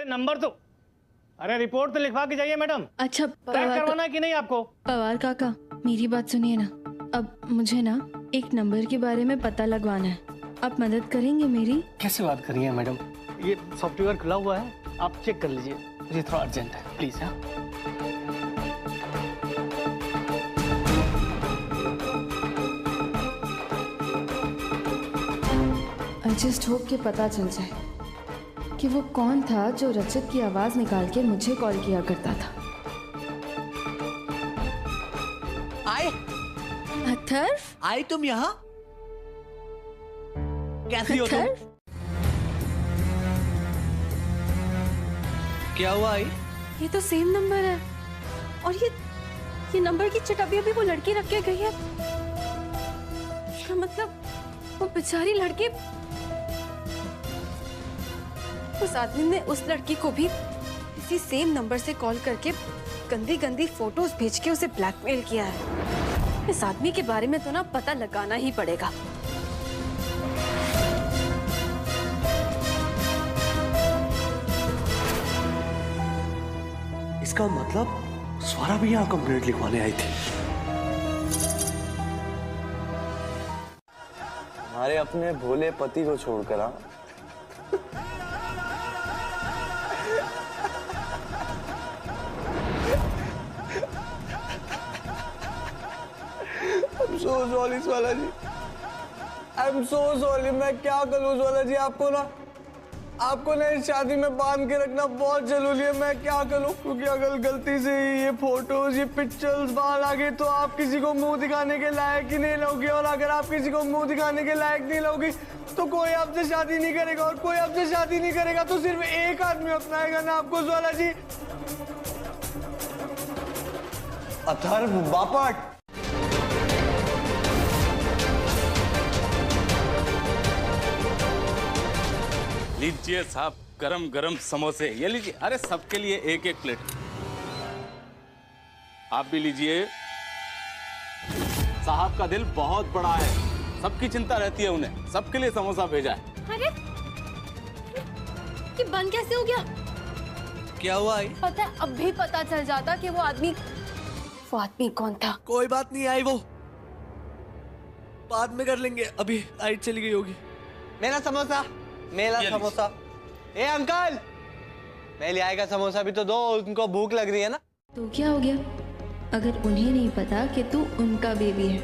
Number तो, अरे report तो लिखवा के जाइए मैडम। अच्छा चेक करवाना है कि नहीं आपको? पवार काका, मेरी बात सुनिए ना। अब मुझे ना एक नंबर के बारे में पता लगवाना है, आप मदद करेंगे मेरी? कैसे बात करिए है मैडम, ये सॉफ्टवेयर खुला हुआ है, आप चेक कर लीजिए, मुझे थोड़ा अर्जेंट है प्लीज। हाँ आई जस्ट होप कि पता चल जाए कि वो कौन था जो रचित की आवाज निकाल के मुझे कॉल किया करता था। आए अथर्व, आए तुम यहाँ कैसी हो तुम? अथर्व, क्या हुआ आई? ये तो सेम नंबर है और ये नंबर की चिट अभी वो लड़की रख के गई है। इसका मतलब वो बेचारी लड़की, उस आदमी ने उस लड़की को भी इसी सेम नंबर से कॉल करके गंदी गंदी फोटोज भेज के उसे ब्लैकमेल किया है। इस आदमी के बारे में तो ना पता लगाना ही पड़ेगा। इसका मतलब स्वरा भी यहाँ कंप्लेंट लिखवाने आई थी। हमारे अपने भोले पति को छोड़कर हाँ? I'm so sorry Swala ji, I'm so sorry। मैं क्या करूँ स्वाला जी, आपको ना इस शादी में बांध के रखना बहुत जरूरी है। मैं क्या करूँ, क्योंकि अगर गलती से ये फोटोज, ये पिक्चर्स बाहर आ गए तो आप किसी को मुंह दिखाने के लायक ही नहीं रहोगे, और अगर आप किसी को मुंह दिखाने के लायक नहीं रहोगे तो कोई आपसे शादी नहीं करेगा, और कोई आपसे शादी नहीं करेगा तो सिर्फ एक आदमी अपनाएगा ना आपको ज्वाला जी। अथर्व बापट। लीजिए साहब गरम गरम समोसे, ये लीजिए। अरे सबके लिए एक एक प्लेट। आप भी लीजिए। साहब का दिल बहुत बड़ा है, सबकी चिंता रहती है उन्हें, सबके लिए समोसा भेजा है। अरे कि बंद कैसे हो गया? क्या हुआ आई? पता है, अब भी पता चल जाता कि वो आदमी कौन था। कोई बात नहीं आई, वो बाद में कर लेंगे, अभी लाइट चली गई होगी। मेरा समोसा, मेरा समोसा। ए अंकल, मैं ले आएगा समोसा भी तो दो, उनको भूख लग रही है ना। तो क्या हो गया अगर उन्हें नहीं पता कि तू उनका बेबी है?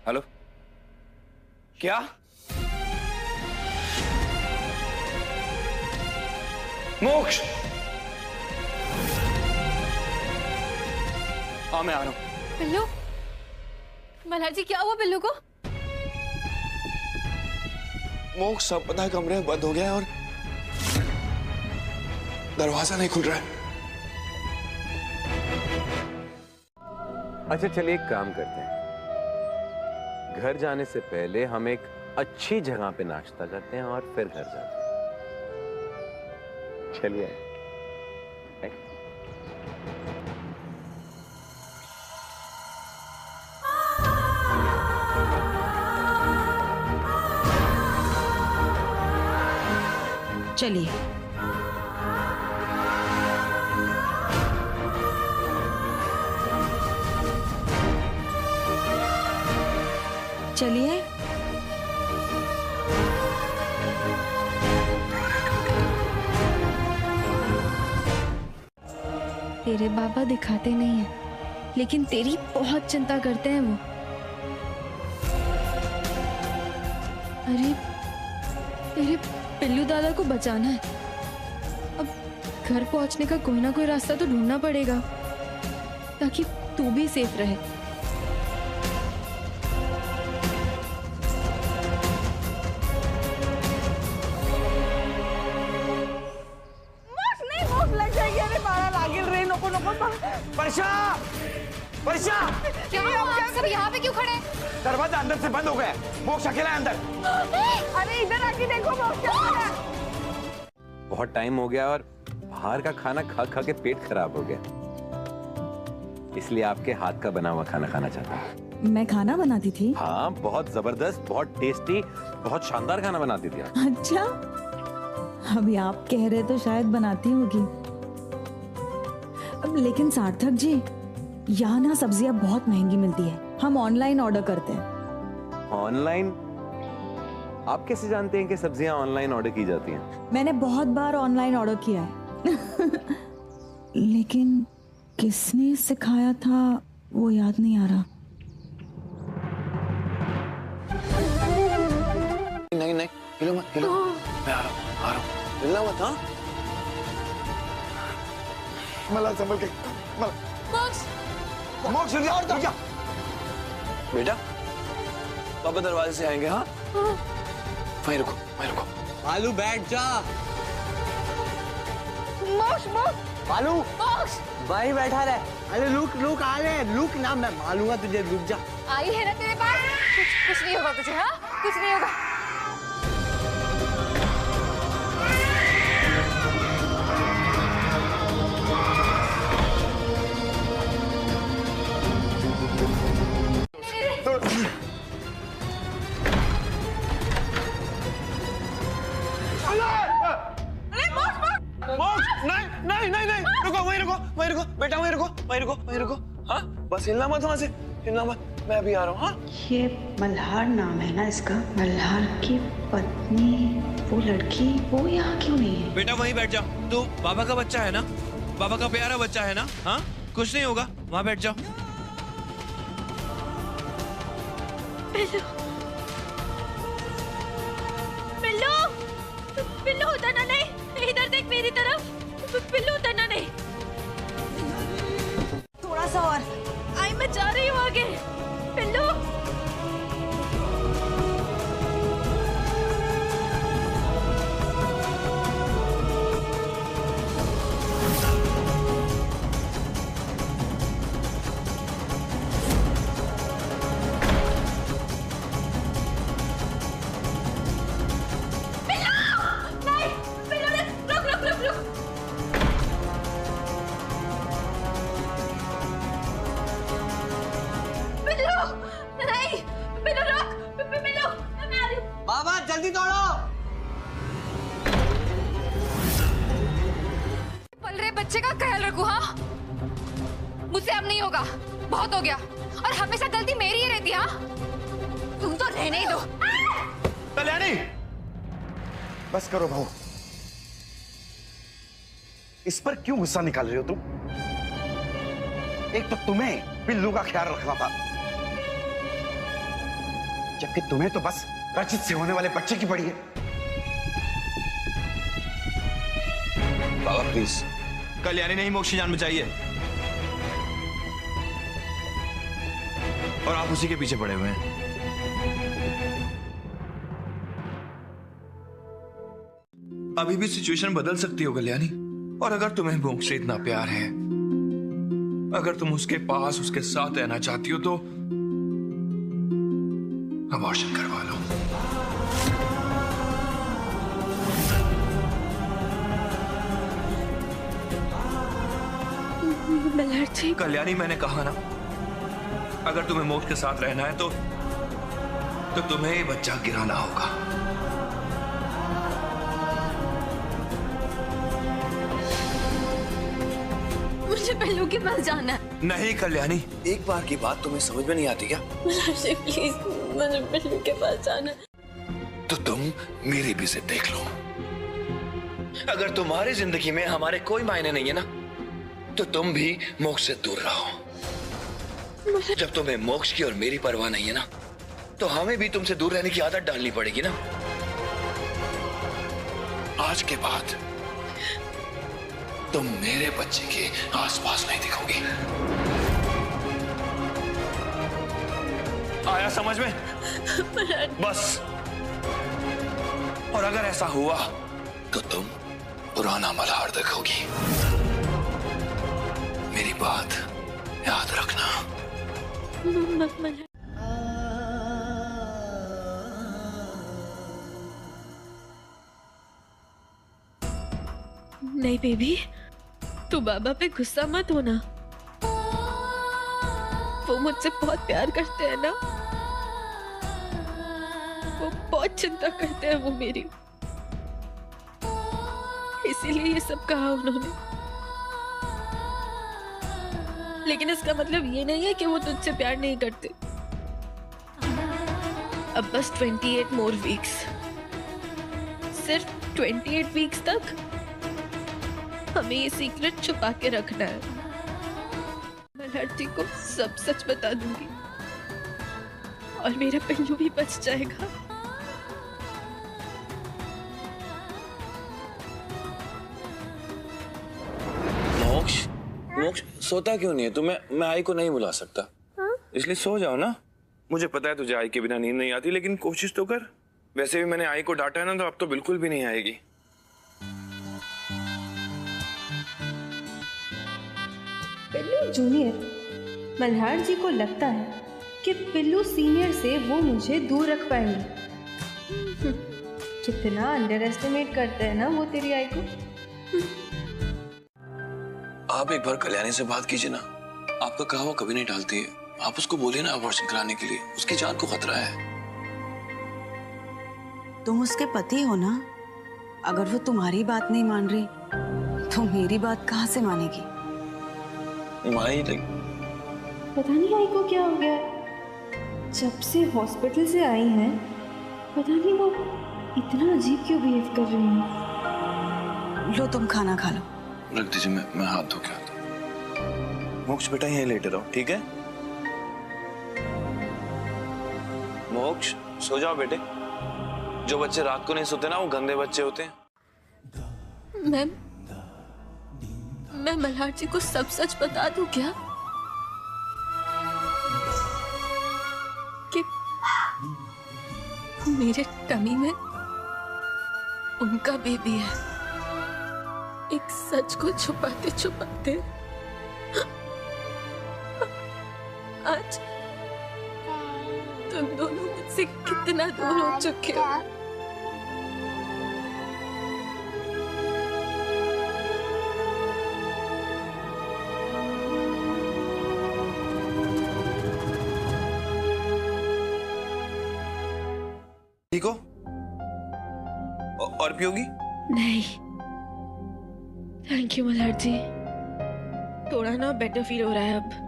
हेलो, क्या? मोक्ष, हाँ मैं आ रहा हूँ। बिल्लू, बालाजी क्या हुआ बिल्लू को? मोक्ष सब पता है, कमरे बंद हो गया है और दरवाजा नहीं खुल रहा है। अच्छा चलिए एक काम करते हैं, घर जाने से पहले हम एक अच्छी जगह पे नाश्ता करते हैं और फिर घर जाते हैं। चलिए। चलिए। चलिए। तेरे बाबा दिखाते नहीं हैं, लेकिन तेरी बहुत चिंता करते हैं वो। अरे तेरे पिल्लू दादा को बचाना है, अब घर पहुंचने का कोई ना कोई रास्ता तो ढूंढना पड़ेगा ताकि तू भी सेफ रहे। वर्षा, क्या हुआ? आप सब यहाँ पे क्यों खड़े? दरवाजा अंदर से बंद हो गया, मोक्ष अकेला है अंदर। अरे इधर आके देखो, मोक्ष। बहुत टाइम हो गया और बाहर का खाना खा खा के पेट खराब हो गया। इसलिए आपके हाथ का बना हुआ खाना खाना चाहता हूँ। मैं खाना बनाती थी? हाँ, बहुत जबरदस्त, बहुत टेस्टी, बहुत शानदार खाना बनाती थी आप। अच्छा, अभी आप कह रहे तो शायद बनाती होगी। लेकिन सार्थक जी, यहाँ ना सब्जियां बहुत महंगी मिलती है, हम ऑनलाइन ऑर्डर करते हैं। ऑनलाइन? आप कैसे जानते हैं कि सब्जियां ऑनलाइन ऑर्डर की जाती हैं? मैंने बहुत बार ऑनलाइन ऑर्डर किया है। लेकिन किसने सिखाया था वो याद नहीं आ रहा। नहीं नहीं, हिलो मत, हिलो। मैं आ रहा हूँ। हिलना मत, हाँ? मला संभल के, मोक्ष रुक जा। बेटा, पापा दरवाजे से आएंगे, हाँ? वहीं रुको, वहीं रुको। आलू बैठ जा। मोक्ष मोक्ष मालू, मोक्ष वहीं बैठा रहे। अरे रुक आ ले, रुक ना, मैं मालूंगा तुझे, रुक जा। आई है ना तेरे पास। कुछ नहीं होगा तुझे, हाँ? कुछ नहीं होगा। नहीं, रुको, वहीं रुको, बेटा, वहीं रुको। हाँ, बस हिलना मत वहां से, हिलना मत। मैं अभी आ रहा हूँ, हाँ? ये मल्हार नाम है ना इसका? मल्हार की पत्नी, वो लड़की, वो यहाँ क्यों नहीं है? बेटा वहीं बैठ जाओ। तू बाबा का बच्चा है ना? बाबा का प्यारा बच्चा है ना? हाँ, कुछ नहीं होगा, वहाँ बैठ जाओ। पिल्लू उतरना नहीं, इधर देख मेरी तरफ। पिल्लू उतरना नहीं। थोड़ा सा और। आई मैं जा रही हूँ आगे। पिल्लू बाबा जल्दी दौड़ो। पल रहे बच्चे का ख्याल रखो, हाँ? मुझसे अब नहीं होगा, बहुत हो गया। और हमेशा गलती मेरी ही रहती, हाँ? तुम तो रहने ही दो। कल्याणी, बस करो बहू, इस पर क्यों गुस्सा निकाल रही हो तुम? एक तो तुम्हें बिल्लू का ख्याल रखना था, जबकि तुम्हें तो बस रचित से होने वाले बच्चे की पड़ी है। बाबा प्लीज, कल्याणी नहीं, मोक्ष की जान बचाइए। और आप उसी के पीछे पड़े हुए हैं। अभी भी सिचुएशन बदल सकती हो कल्याणी। और अगर तुम्हें मोक्ष से इतना प्यार है, अगर तुम उसके पास, उसके साथ रहना चाहती हो, तो अबॉर्शन करवा लो। कल्याणी, मैंने कहा ना, अगर तुम्हें मोक्ष के साथ रहना है तो तुम्हें ये बच्चा गिराना होगा। मुझे पिल्लू के पास जाना है। नहीं कल्याणी, एक बार की बात तुम्हें समझ में नहीं आती क्या? प्लीज, मुझे पिल्लू के पास जाना है। तो तुम मेरी भी से देख लो, अगर तुम्हारी जिंदगी में हमारे कोई मायने नहीं है ना, तो तुम भी मोक्ष से दूर रहो। जब तुम्हें मोक्ष की और मेरी परवाह नहीं है ना, तो हमें भी तुमसे दूर रहने की आदत डालनी पड़ेगी ना। आज के बाद तुम मेरे बच्चे के आसपास नहीं दिखोगी। आया समझ में? बस। और अगर ऐसा हुआ तो तुम पुराना मल्हार देखोगी। मेरी बात याद रखना। नहीं बेबी, तू बाबा पे गुस्सा मत होना। वो मुझसे बहुत प्यार करते हैं ना, वो बहुत चिंता करते हैं वो मेरी, इसीलिए ये सब कहा उन्होंने। लेकिन इसका मतलब ये नहीं है कि वो तुझसे प्यार नहीं करते। अब बस 28 मोर वीक्स, सिर्फ 28 वीक्स तक हमें ये सीक्रेट छुपा के रखना है। मैं लड़की को सब सच बता दूंगी और मेरा पिल्लू भी बच जाएगा। मोक्ष, मोक्ष सोता क्यों नहीं है? मैं आई को नहीं बुला सकता, इसलिए सो जाओ ना। मुझे पता है तुझे आई के बिना नींद नहीं आती, लेकिन कोशिश तो कर। वैसे भी मैंने आई को डांटा है ना, तो अब तो बिल्कुल भी नहीं आएगी। पिल्लू जूनियर, मल्हार जी को लगता है कि पिल्लू सीनियर से वो मुझे दूर रख पाएंगे। कितना अंडर एस्टिमेट करते हैं ना वो तेरी आई को। आप एक बार कल्याणी से बात कीजिए ना, आपका कहा हुआ कभी नहीं टालती है। आप उसको बोलिए ना अबॉर्शन कराने के लिए, उसकी जान को खतरा है। तुम उसके पति हो ना, अगर वो तुम्हारी बात नहीं मान रही तो मेरी बात कहाँ से मानेगी? पता नहीं आई को क्या हो गया, जब से हॉस्पिटल से आई हैं पता नहीं वो इतना अजीब क्यों बिहेव कर रही हैं। लो तुम खाना खा लो। रख दीजिए, मैं हाथ धो के आता हूँ। मोक्ष बेटा यहीं लेटे रहो, ठीक है? मोक्ष सो जाओ बेटे। जो बच्चे रात को नहीं सोते ना, वो गंदे बच्चे होते हैं। मैं मल्हार जी को सब सच बता दूं क्या कि मेरे टमी में उनका बेबी है? एक सच को छुपाते छुपाते आज तुम दोनों मुझसे कितना दूर हो चुके हो। ठीक हो? और पियोगी? नहीं, थैंक यू मल्हार जी, थोड़ा ना बेटर फील हो रहा है अब।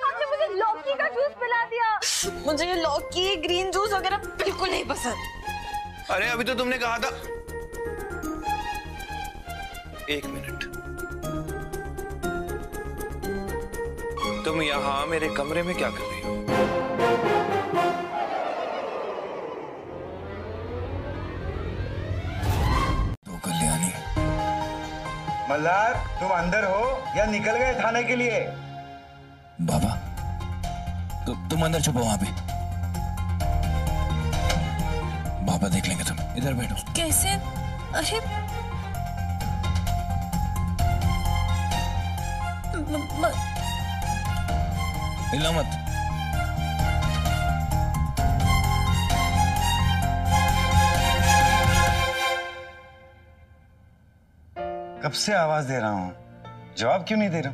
आपने मुझे लौकी का जूस पिला दिया। मुझे ये लौकी ग्रीन जूस वगैरह बिल्कुल नहीं पसंद। अरे अभी तो तुमने कहा था। एक मिनट, तुम यहाँ मेरे कमरे में क्या कर रही हो? तो कल्याणी, मल्हार तुम अंदर हो या निकल गए थाने के लिए? बाबा तुम अंदर छुपो वहां पे, बाबा देख लेंगे। तुम इधर बैठो। कैसे? अरे हिलो मत। कब से आवाज दे रहा हूँ, जवाब क्यों नहीं दे रहा?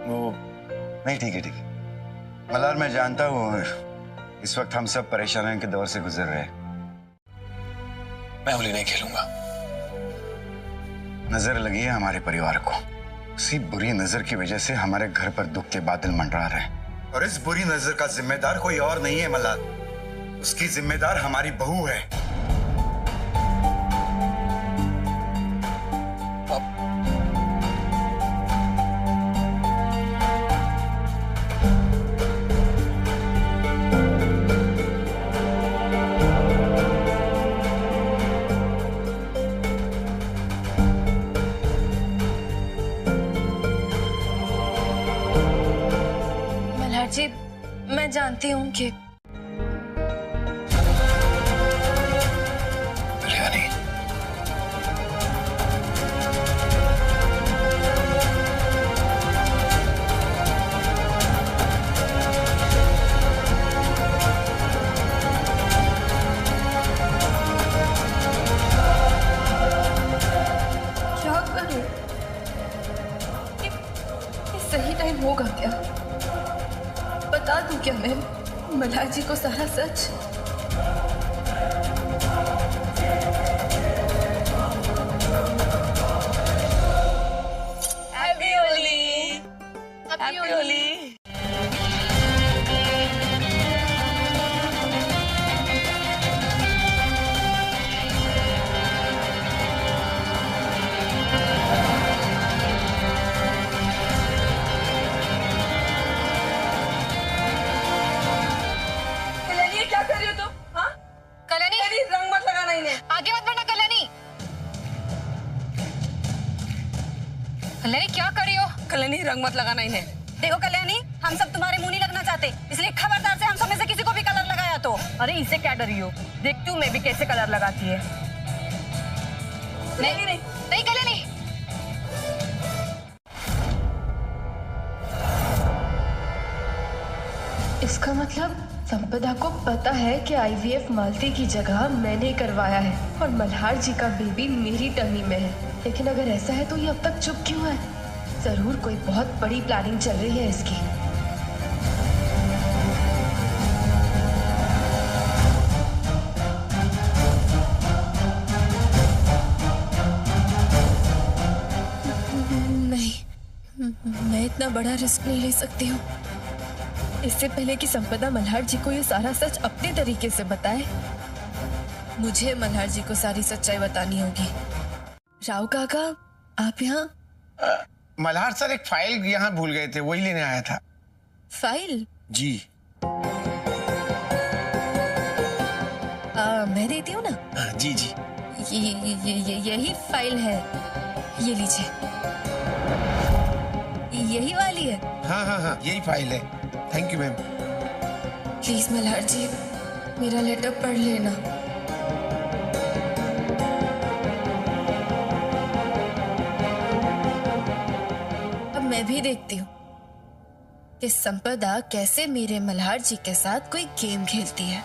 वो नहीं, ठीक है ठीक है। मल्हार मैं जानता हूँ इस वक्त हम सब परेशानियों के दौर से गुजर रहे हैं। मैं होली नहीं खेलूंगा। नजर लगी है हमारे परिवार को, उसी बुरी नजर की वजह से हमारे घर पर दुख के बादल मंडरा रहे हैं। और इस बुरी नजर का जिम्मेदार कोई और नहीं है मल्हार, उसकी जिम्मेदार हमारी बहू है। जी मैं जानती हूँ कि कल्याणी, मल्हार जी को सारा सच। हैप्पी होली। हैप्पी होली। क्या कर रही हो तुम? हाँ? कल्याणी, रंग मत लगाना इन्हें। आगे मत बढ़ना कल्याणी। कल्याणी क्या कर रही हो? कल्याणी रंग मत लगाना इन्हें। देखो कल्याणी, हम सब तुम्हारे मुंह नहीं लगना चाहते, इसलिए खबरदार से हम सब में से किसी को भी कलर लगाया तो। अरे इससे क्या डरी हो? देखती हूँ मैं भी कैसे कलर लगाती है। नहीं नहीं नहीं कल्याणी। इसका मतलब संपदा को पता है कि IVF मालती की जगह मैंने करवाया है और मल्हार जी का बेबी मेरी टमी में है। लेकिन अगर ऐसा है तो ये अब तक चुप क्यों है? जरूर कोई बहुत बड़ी प्लानिंग चल रही है इसकी। नहीं, मैं इतना बड़ा रिस्क नहीं ले सकती हूँ। इससे पहले कि संपदा मल्हार जी को ये सारा सच अपने तरीके से बताए, मुझे मल्हार जी को सारी सच्चाई बतानी होगी। राव काका, आप यहाँ? मल्हार सर एक फाइल यहाँ भूल गए थे, वही लेने आया था। फाइल? जी। मैं देती हूँ ना? जी जी। यही फाइल है, ये लीजिए। यही वाली है? हाँ हाँ हाँ, यही फाइल है। Thank you ma'am. Please Malhar ji, मेरा लेटर पढ़ लेना। अब मैं भी देखती हूँ कि संपदा कैसे मेरे मल्हार जी के साथ कोई गेम खेलती है।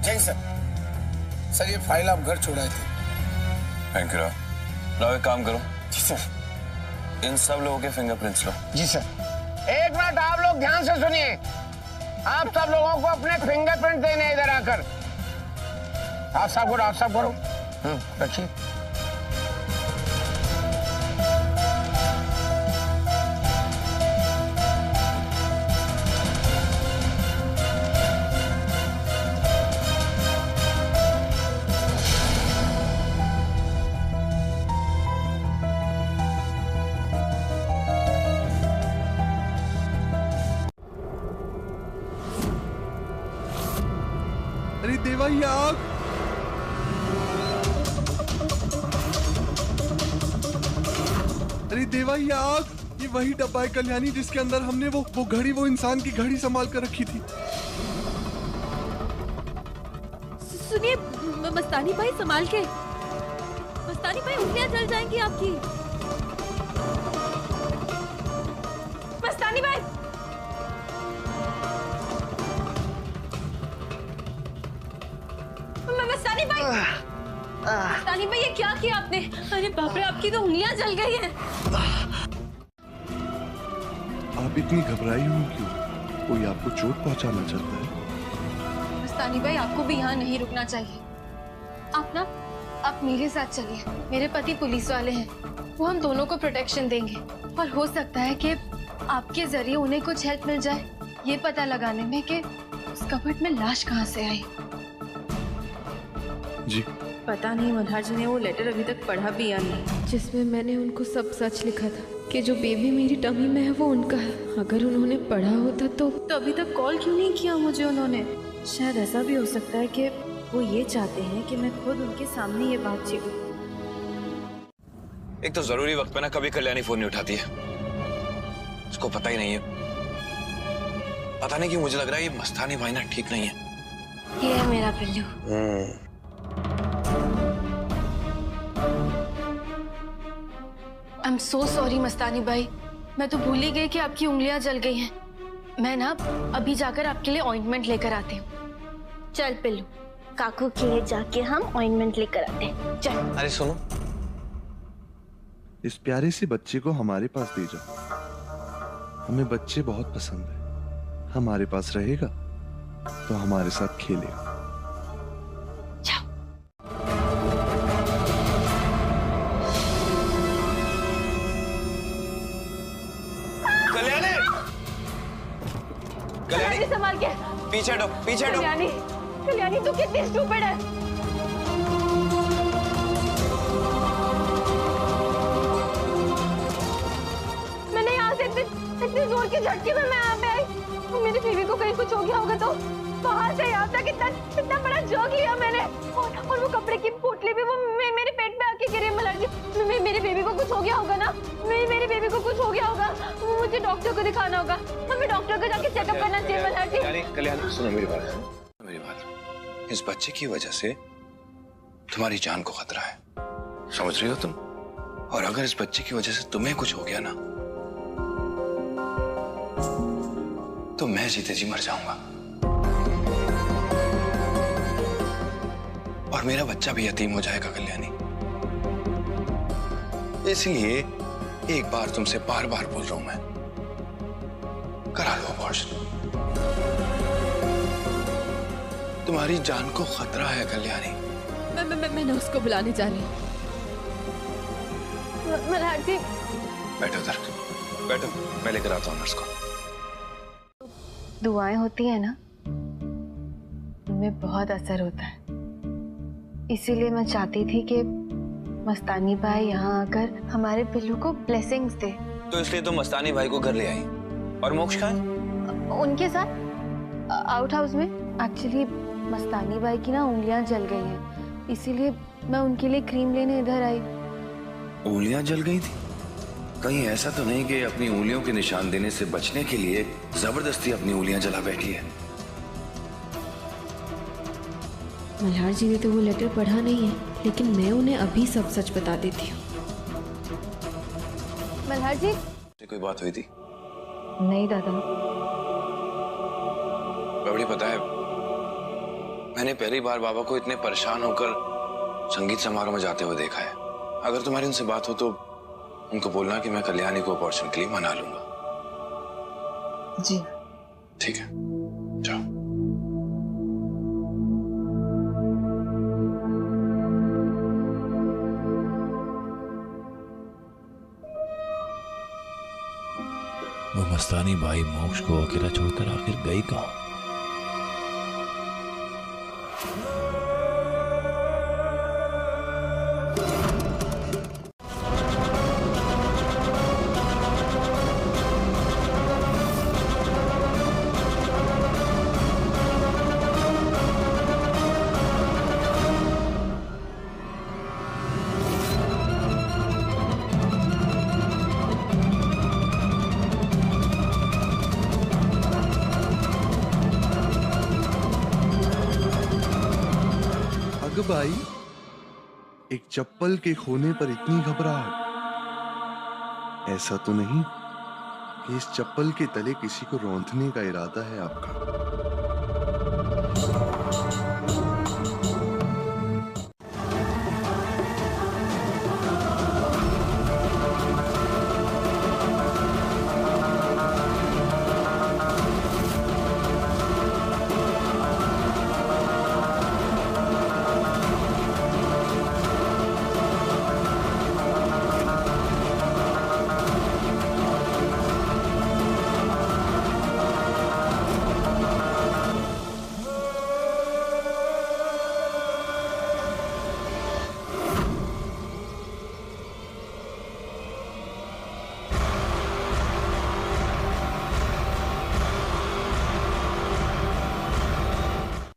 जय सर, ये फाइल आप घर छोड़ाए थे। थैंक यू राव, एक काम करो। जी सर। इन सब लोगों के फिंगरप्रिंट्स लो। जी सर। एक मिनट, आप लोग ध्यान से सुनिए। आप सब लोगों को अपने फिंगरप्रिंट देने इधर आकर। आप सब करो। रखिए। अरे देवा, ये आग! अरे देवा, ये आग! ये वही डब्बा है कल्याणी जिसके अंदर हमने वो घड़ी, वो इंसान की घड़ी संभाल कर रखी थी। सुनिए मस्तानी भाई, संभाल के। मस्तानी भाई, उंगलियां जल जाएंगी आपकी। मस्तानी भाई! मस्तानी भाई! मस्तानी भाई, ये क्या किया आपने? अरे बाप रे, आपकी तो उंगलियां जल गई हैं। आप इतनी घबराई हुई क्यों? कोई आपको चोट पहुंचाना चाहता है? मस्तानी भाई, आपको भी यहाँ नहीं रुकना चाहिए। आप मेरे साथ चलिए। मेरे पति पुलिस वाले हैं, वो हम दोनों को प्रोटेक्शन देंगे और हो सकता है कि आपके जरिए उन्हें कुछ हेल्प मिल जाए ये पता लगाने में कि उस कपट में लाश कहाँ से आई। जी। पता नहीं मल्हार जी ने वो लेटर अभी तक पढ़ा भी या नहीं, जिसमें मैंने उनको सब सच लिखा था कि जो बेबी मेरी टमी में है वो उनका है। अगर उन्होंने पढ़ा होता तो अभी तक कॉल क्यों नहीं किया मुझे उन्होंने? शायद ऐसा भी हो सकता है कि वो ये चाहते हैं कि मैं खुद उनके सामने ये बात छेड़ूं। एक तो जरूरी वक्त पे ना कभी कल्याणी फोन नहीं उठाती है, उसको पता ही नहीं है। पता नहीं क्यों मुझे लग रहा है ये मस्तानी भाई ना ठीक नहीं है। ये है मेरा पिल्लू। आई एम सो सॉरी मस्तानी भाई, मैं तो भूल ही गई कि आपकी उंगलियां जल गई हैं। मैं ना अभी जाकर आपके लिए ऑइंटमेंट लेकर आती हूँ। चल पिल्लू, काकू के लिए जाके हम ऑइंटमेंट लेकर आते हैं। चल। अरे सुनो, इस प्यारे से बच्चे को हमारे पास दे जाओ, हमें बच्चे बहुत पसंद है। हमारे पास रहेगा तो हमारे साथ खेलेगा। कल्याणी, कल्याणी संभाल के। पीछे हटो, पीछे हटो। कल्याणी, कल्याणी तू कितनी स्टूपिड है। मैंने यहाँ से इतने जोर के झटके में मैं यहाँ पे आई। तो मेरी बीवी को कहीं कुछ हो गया होगा तो वहां से यहाँ तक इतना बड़ा जग लिया मैंने और वो कपड़े की पोटली भी वो मेरे पेट में आके गिरी। मल्हार जी मेरी बेबी को कुछ हो गया होगा ना, मेरी बेबी को कुछ हो गया होगा, मुझे डॉक्टर को दिखाना होगा, हमें डॉक्टर को जाके चेकअप करना चाहिए। मल्हार जी कल्याणी सुनो मेरी बात, इस बच्चे की वजह से तुम्हारी जान को खतरा है, समझ रही हो तुम? और अगर इस बच्चे की वजह से तुम्हें कुछ हो गया ना तो मैं जीते जी मर जाऊंगा और मेरा बच्चा भी यतीम हो जाएगा कल्याणी। इसलिए एक बार तुमसे बार बार बोल रहा हूं मैं, करा लो अबॉर्शन। तुम्हारी जान को खतरा है कल्याणी। मैं उसको बुलाने जा रही हूँ। मल्हार जी बैठो उधर, बैठो, मैं लेकर आता हूँ नर्स को। दुआएं होती है ना, उनमें बहुत असर होता है। इसीलिए मैं चाहती थी कि मस्तानी भाई यहाँ आकर हमारे पिल्लू को ब्लेसिंग्स दे। तो इसलिए तुम मस्तानी भाई को घर ले आई और मोक्ष कहाँ है? उनके साथ आउट हाउस में। एक्चुअली मस्तानी भाई की ना उंगलियां जल गई हैं, इसीलिए मैं उनके लिए क्रीम लेने इधर आई। उंगलियां जल गई थी? कहीं ऐसा तो नहीं कि अपनी उंगलियों के निशान देने से बचने के लिए जबरदस्ती अपनी उंगलियां जला बैठी है? मल्हार जी ने तो वो लेटर पढ़ा नहीं है, लेकिन मैं उन्हें अभी सब सच बता देती हूँ। मल्हार जी कोई बात हुई थी? नहीं दादा। बबड़ी पता है, मैंने पहली बार बाबा को इतने परेशान होकर संगीत समारोह में जाते हुए देखा है। अगर तुम्हारी उनसे बात हो तो उनको बोलना कि मैं कल्याणी को अबॉर्शन के लिए मना लूंगा। जी ठीक है, जाओ। वो मस्तानी भाई मोक्ष को अकेला छोड़कर आखिर गई कहाँ? भाई, एक चप्पल के खोने पर इतनी घबराहट? ऐसा तो नहीं कि इस चप्पल के तले किसी को रौंदने का इरादा है आपका?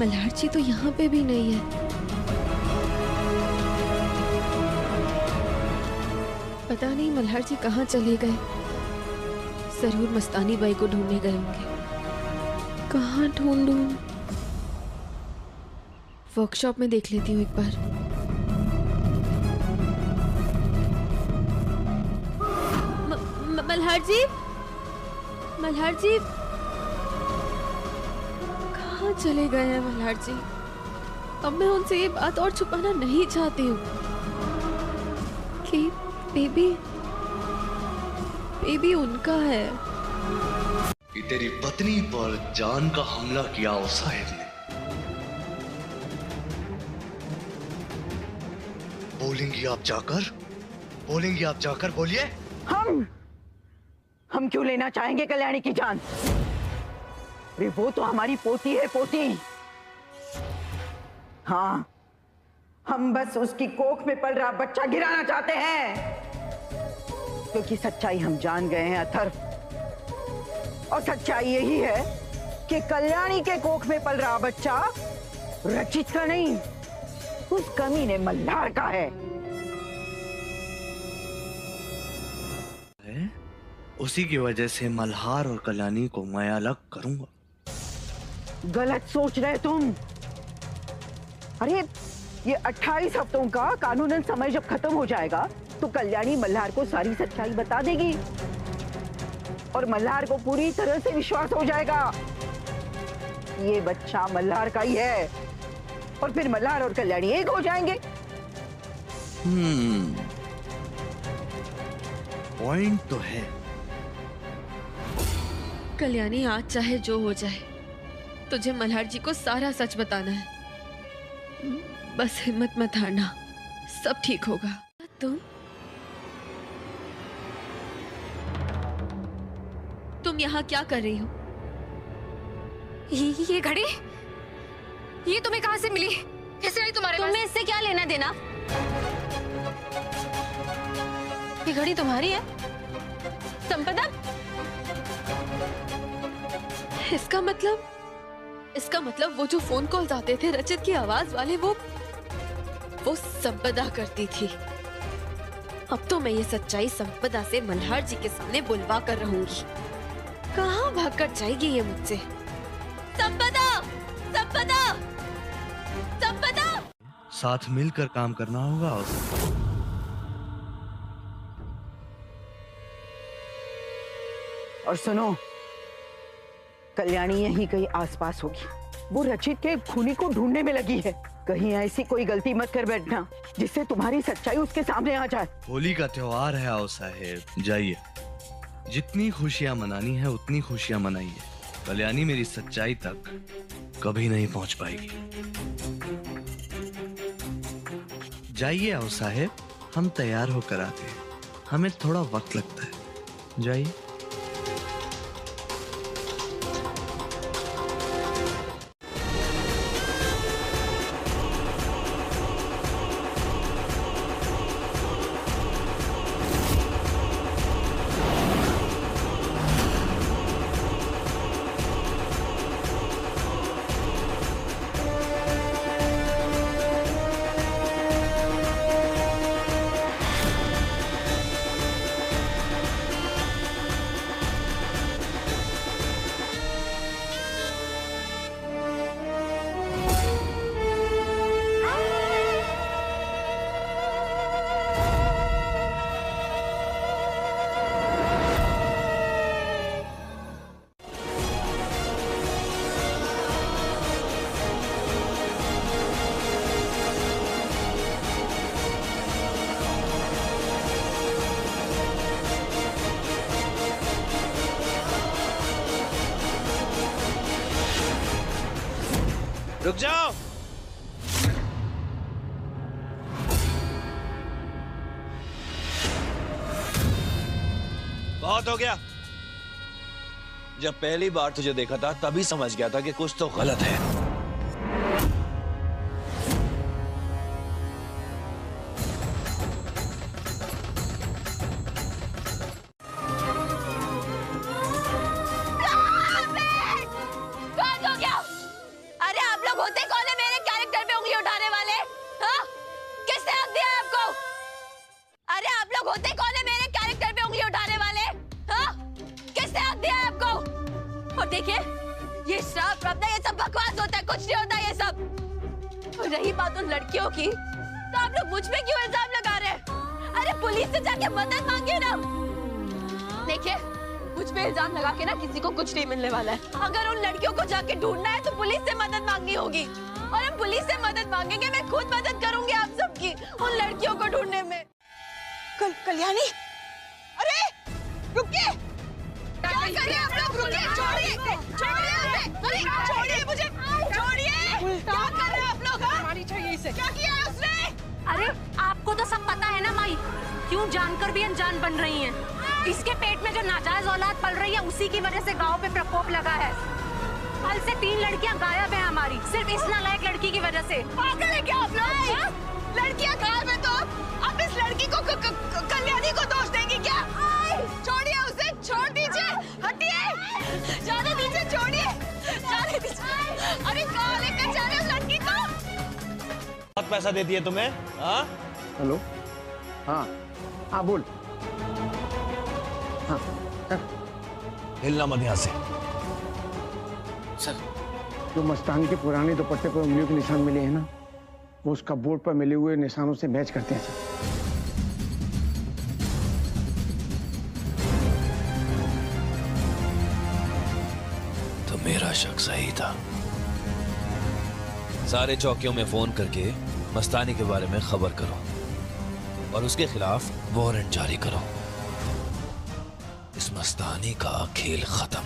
मल्हार जी तो यहाँ पे भी नहीं है। पता नहीं मल्हार जी कहाँ चले गए। जरूर मस्तानी बाई को ढूंढने गए होंगे। कहाँ ढूंढूं? वर्कशॉप में देख लेती हूँ एक बार। मल्हार जी, मल्हार जी कहाँ चले गए हैं मल्हार जी? अब मैं उनसे ये बात और छुपाना नहीं चाहती हूँ कि बेबी उनका है। ये तेरी पत्नी पर जान का हमला किया उस साहिब ने। बोलेंगी आप जाकर? बोलेंगी आप जाकर? बोलिए। हम क्यों लेना चाहेंगे कल्याणी की जान? अरे वो तो हमारी पोती है, पोती। हाँ, हम बस उसकी कोख में पल रहा बच्चा गिराना चाहते हैं, क्योंकि सच्चाई हम जान गए हैं अथर्व। और सच्चाई यही है कि कल्याणी के कोख में पल रहा बच्चा रचित का नहीं, उस कमीने मल्हार का है। उसी की वजह से मल्हार और कल्याणी को मैं अलग करूंगा। गलत सोच रहे तुम। अरे ये 28 हफ्तों का कानूनन समय जब खत्म हो जाएगा तो कल्याणी मल्हार को सारी सच्चाई बता देगी और मल्हार को पूरी तरह से विश्वास हो जाएगा ये बच्चा मल्हार का ही है, और फिर मल्हार और कल्याणी एक हो जाएंगे। पॉइंट तो है। कल्याणी, आज चाहे जो हो जाए तुझे मल्हार जी को सारा सच बताना है। बस हिम्मत मत हारना, सब ठीक होगा। तुम यहाँ क्या कर रही हो? ये घड़ी, ये तुम्हें कहाँ से मिली? कैसे आई तुम्हारे पास? तुम्हें इससे क्या लेना देना? ये घड़ी तुम्हारी है? संपदा? इसका मतलब वो जो फोन कॉल्स आते थे रचित की आवाज वाले, वो संपदा करती थी। अब तो मैं ये सच्चाई संपदा से मल्हार जी के सामने बुलवा कर रहूंगी। कहाँ भागकर जाएगी ये मुझसे? संपदा! संपदा! संपदा! साथ मिलकर काम करना होगा। और सुनो, कल्याणी यहीं कहीं आसपास होगी। वो रचित के खूनी को ढूंढने में लगी है। कहीं ऐसी कोई गलती मत कर बैठना जिससे तुम्हारी सच्चाई उसके सामने आ जाए। होली का त्योहार है आओ साहेब, जाइए। जितनी खुशियां मनानी है उतनी खुशियां मनाइए। कल्याणी मेरी सच्चाई तक कभी नहीं पहुंच पाएगी। जाइए आओ साहेब, हम तैयार होकर आते हैं। हमें थोड़ा वक्त लगता है। जाइए। रुक जाओ। बहुत हो गया। जब पहली बार तुझे देखा था तभी समझ गया था कि कुछ तो गलत है। ये श्राप प्राप्त, ये सब बकवास होता है, कुछ नहीं होता ये सब। और रही बात उन लड़कियों की, तो आप लोग मुझ पे क्यों इल्जाम लगा रहे हैं? अरे पुलिस से जाके मदद मांगिए ना। देखिए, मुझ पे इल्जाम लगा के ना किसी को कुछ नहीं मिलने वाला है। अगर उन लड़कियों को जाके ढूंढना है तो पुलिस से मदद मांगनी होगी, और हम पुलिस से मदद मांगेंगे। मैं खुद मदद करूंगी आप सबकी उन लड़कियों को ढूंढने में। कल्याणी, अरे रुकिए। क्या कर रहे हैं आप लोग? रुकिए, छोड़िए, छोड़िए उसे। अरे छोड़िए मुझे, छोड़िए। क्या कर रहे हैं आप लोग? मारी चाहिए इसे। क्या किया है उसने? अरे आपको तो सब पता है ना माई, क्यों जानकर भी अनजान बन रही हैं। इसके पेट में जो नाजायज औलाद पल रही है उसी की वजह से गांव पे प्रकोप लगा है। कल से 3 लड़कियां गायब हैं हमारी, सिर्फ इस नालायक लड़की की वजह से। पागल है क्या आप लोग? लड़कियां गायब है तो आप इस लड़की को कल्याणी को दोष देंगी क्या? छोड़िए उसे, छोड़ दीजिए, हटिए, जाने दीजिए, छोड़िए, जाने दीजिए। अरे कहाँ लेकर जा रहे हो लड़की को? बहुत पैसा देती है तुम्हें? हाँ? हेलो, हाँ हाँ बोल। हाँ हिलना मत यहाँ से। सर, जो मस्तानी के पुराने दुपट्टे पर उंगलियों के निशान मिले हैं ना, वो उसका बोर्ड पर मिले हुए निशानों से मैच करते हैं सर। तो मेरा शक सही था। सारे चौकियों में फोन करके मस्तानी के बारे में खबर करो और उसके खिलाफ वारंट जारी करो। इस मस्तानी का खेल खत्म।